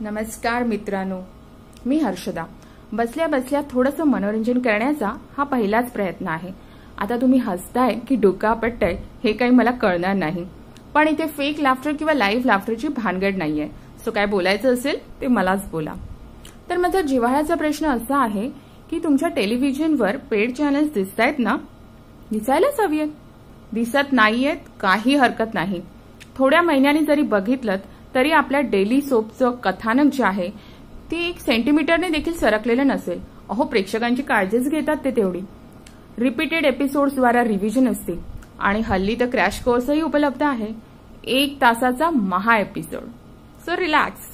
नमस्कार मित्रांनो, मी हर्षदा. बसल्या बसल्या थोडंसं मनोरंजन करण्याचा हा पहिलाच प्रयत्न आहे. आता तुम्ही हसताय की डोकं आपटताय हे काही मला कळणार नाही, पण इथे फेक लाफ्टर किंवा लाईव्ह लाफ्टरची भानगड नाहीये. सो काय बोलायचं असेल ते मलाच बोला. तर माझा जिव्हाळ्याचा प्रश्न असा आहे की तुमच्या टेलिव्हिजनवर पेड चॅनल्स दिसतायत ना? दिसायलाच हवी आहेत. दिसत नाहीयेत काही हरकत नाही. थोड्या महिन्यांनी जरी बघितलं तरी आपल्या डेली सोपचं कथानक जे आहे ते 1 सेंटीमीटरने देखील सरकलेलं नसेल. अहो, प्रेक्षकांची काळजीच घेतात ते तेवढी. रिपीटेड एपिसोड्सद्वारा रिव्हिजन असते आणि हल्ली तर क्रॅश कोर्सही उपलब्ध आहे. 1 तासाचा महा एपिसोड. So relax.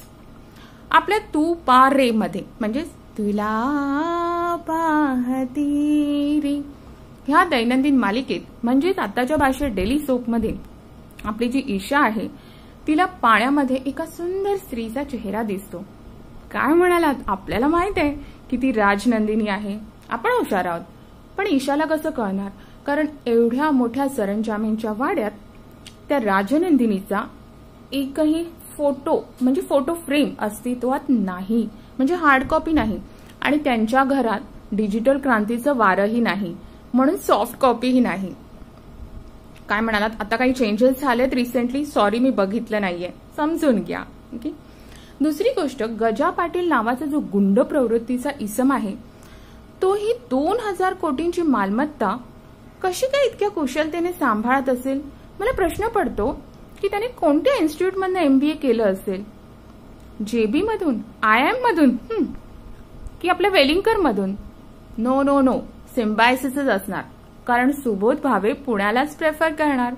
आपल्या तू पार रे मध्ये म्हणजेच तुला पाहती रे ह्या दैनंदिन मालिकेत म्हणजेच आताच्या भाषेत डेली सोपमध्ये आपली जी ईशा आहे तिला पाण्यामध्ये एका सुंदर स्त्रीचा चेहरा दिसतो. काय म्हणालात? आपल्याला माहित आहे की ती राजनंदिनी आहे. आपण हुशार आहोत. पण ईशाला कसं कळणार? कारण एवढ्या मोठ्या सरंजामींच्या वाड्यात त्या राजनंदिनीचा एकही फोटो म्हणजे फोटो फ्रेम अस्तित्वात नाही, म्हणजे हार्ड कॉपी नाही. आणि त्यांच्या घरात डिजिटल क्रांतीचं वारही नाही, म्हणून सॉफ्ट कॉपीही नाही. काय म्हणालात? आता काही चेंजेस झालेत रिसेंटली? सॉरी, मी बघितलं नाहीये, समजून घ्या. ओके. दुसरी गोष्ट, गजा पाटील नावाचा जो गुंड प्रवृत्तीचा इसम आहे तोही 2000 कोटींची मालमत्ता कशी काय इतक्या कुशलतेने सांभाळत असेल? मला प्रश्न पडतो की त्याने कोणत्या इन्स्टिट्यूटमधून MBA केलं असेल? JB मधून, IIM मधून की आपल्या वेलिंगकर मधून? नो, सिम्बायसिसच असणार, कारण सुबोध भावे पुण्यालाच प्रेफर करणार.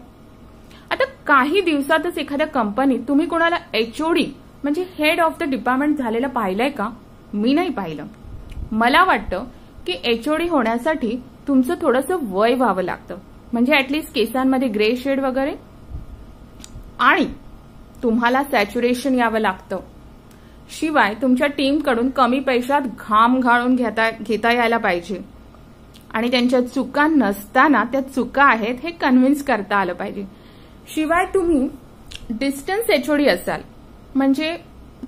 आता काही दिवसातच एखाद्या कंपनीत तुम्ही कोणाला HOD म्हणजे हेड ऑफ द डिपार्टमेंट झालेलं पाहिलंय का? मी नाही पाहिलं. मला वाटतं की HOD होण्यासाठी तुमचं थोडंसं वय व्हावं लागतं, म्हणजे ऍटलीस्ट केसांमध्ये ग्रे शेड वगैरे, आणि तुम्हाला सॅच्युरेशन यावं लागतं. शिवाय तुमच्या टीमकडून कमी पैशात घाम गाळून घेता यायला पाहिजे आणि त्यांच्या चुका नसताना त्या चुका आहेत हे कन्व्हिन्स करता आलं पाहिजे. शिवाय तुम्ही डिस्टन्स HOD असाल, म्हणजे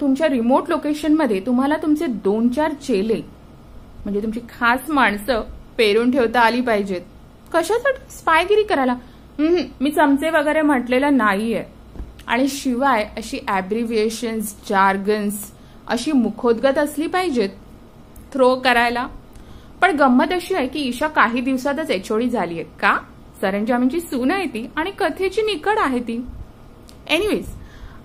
तुमच्या रिमोट लोकेशनमध्ये तुम्हाला तुमचे 2-4 चेले म्हणजे तुमची खास माणसं पेरून ठेवता आली पाहिजेत. कशासाठी? स्पायगिरी करायला? मी चमचे वगैरे म्हटलेलं नाहीये. आणि शिवाय अशी ॲब्रिव्हिएशन्स, जार्गन्स अशी मुखोद्गत असली पाहिजेत थ्रो करायला. पण गंमत अशी आहे की ईशा काही दिवसातच HOD झालीये. का? सरंजामींची सून आहे ती आणि कथेची निकड आहे ती. एनिवेज,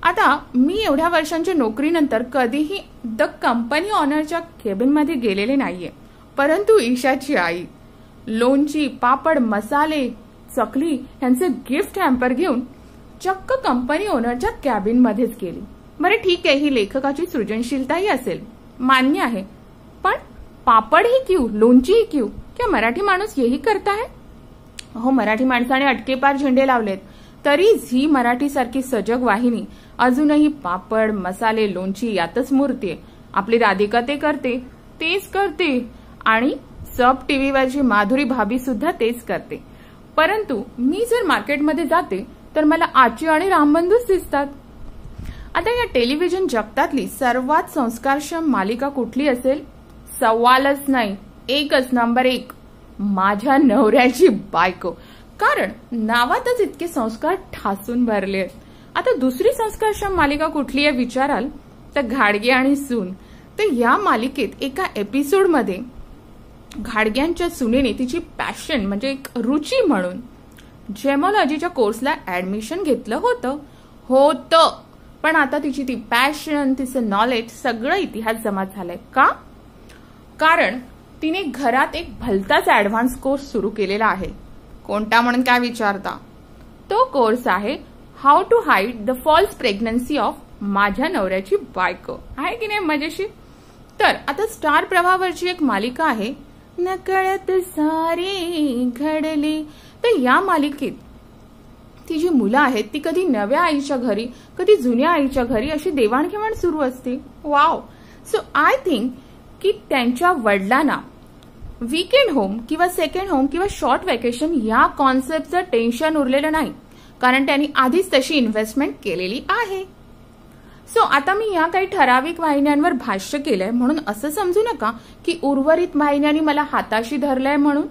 आता मी एवढ्या वर्षांच्या नोकरीनंतर कधीही द कंपनी ऑनरच्या केबिनमध्ये गेलेले नाहीये. परंतु ईशाची आई लोणची, पापड, मसाले, चकली यांचे गिफ्ट हॅम्पर घेऊन चक्क कंपनी ओनरच्या कॅबिनमध्येच गेली. बरं ठीक आहे, ही लेखकाची सृजनशीलताही असेल, मान्य आहे. पण पापड ही क्यू, लोणची ही क्यू? क्या मराठी माणूस यही करता है? हो, मराठी माणसाने अटकेपार झेंडे लावलेत, तरी झी मराठी सारखी सजग वाहिनी अजूनही पापड, मसाले, लोणची यातच मूर्तीये. आपली राधिका ते करते, तेच करते, आणि सब टीव्हीवरची माधुरी भाभी सुद्धा तेच करते. परंतु मी जर मार्केटमध्ये जाते तर मला आची आणि रामबंधूच दिसतात. आता या टेलिव्हिजन जगतातली सर्वात संस्कारक्षम मालिका कुठली असेल? सवालच नाही, एकच, नंबर 1, माझ्या नवऱ्याची बायको. कारण नावातच इतके संस्कार ठासून भरले आहेत. आता दुसरी संस्कारक्षम मालिका कुठली आहे विचाराल तर घाडगे आणि सून. तर या मालिकेत एका एपिसोडमध्ये घाडग्यांच्या सुनेने तिची पॅशन म्हणजे एक रुची म्हणून जेमॉलॉजीच्या कोर्सला ऍडमिशन घेतलं होतं. पण आता तिची ती पॅशन, तिचं नॉलेज, सगळं इतिहास जमा झालाय. का? कारण तिने घरात एक भलताच ऍडव्हान्स कोर्स सुरू केलेला आहे. कोणता म्हणून काय विचारता? तो कोर्स आहे how to hide the false pregnancy of माझ्या नवऱ्याची बायको. आहे की नाही मजेशीर? तर आता स्टार प्रवाहावरची एक मालिका आहे नकळत सारे घडले. तर या मालिकेत ती जी मुलं आहेत ती कधी नव्या आईच्या घरी, कधी जुन्या आईच्या घरी अशी देवाणघेवाण सुरू असते. वाव. सो आय थिंक की त्यांच्या वडिलांना वीकेंड होम किंवा सेकंड होम किंवा शॉर्ट वेकेशन या कॉन्सेप्टचं टेन्शन उरलेलं नाही, कारण त्यांनी आधीच तशी इन्व्हेस्टमेंट केलेली आहे. सो आता मी या काही ठराविक वाहिन्यांवर भाष्य केलंय म्हणून असं समजू नका की उर्वरित वाहिन्यांनी मला हाताशी धरलंय म्हणून.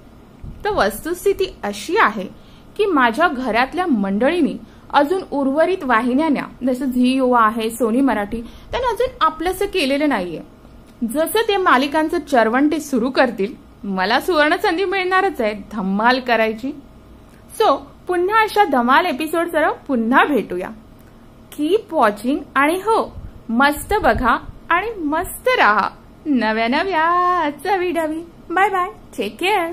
तर वस्तुस्थिती अशी आहे की माझ्या घरातल्या मंडळींनी अजून उर्वरित वाहिन्यांना, जसं झी युवा आहे, सोनी मराठी, त्यांना अजून आपलंसं केलेलं नाहीये. जसं ते मालिकांचं चरवण ते सुरू करतील, मला सुवर्ण संधी मिळणारच आहे धम्माल करायची. पुन्हा अशा धमाल एपिसोडसह पुन्हा भेटूया. कीप वॉचिंग आणि हो, मस्त बघा आणि मस्त राहा नव्या नव्या चवी डवी. Bye bye, take care.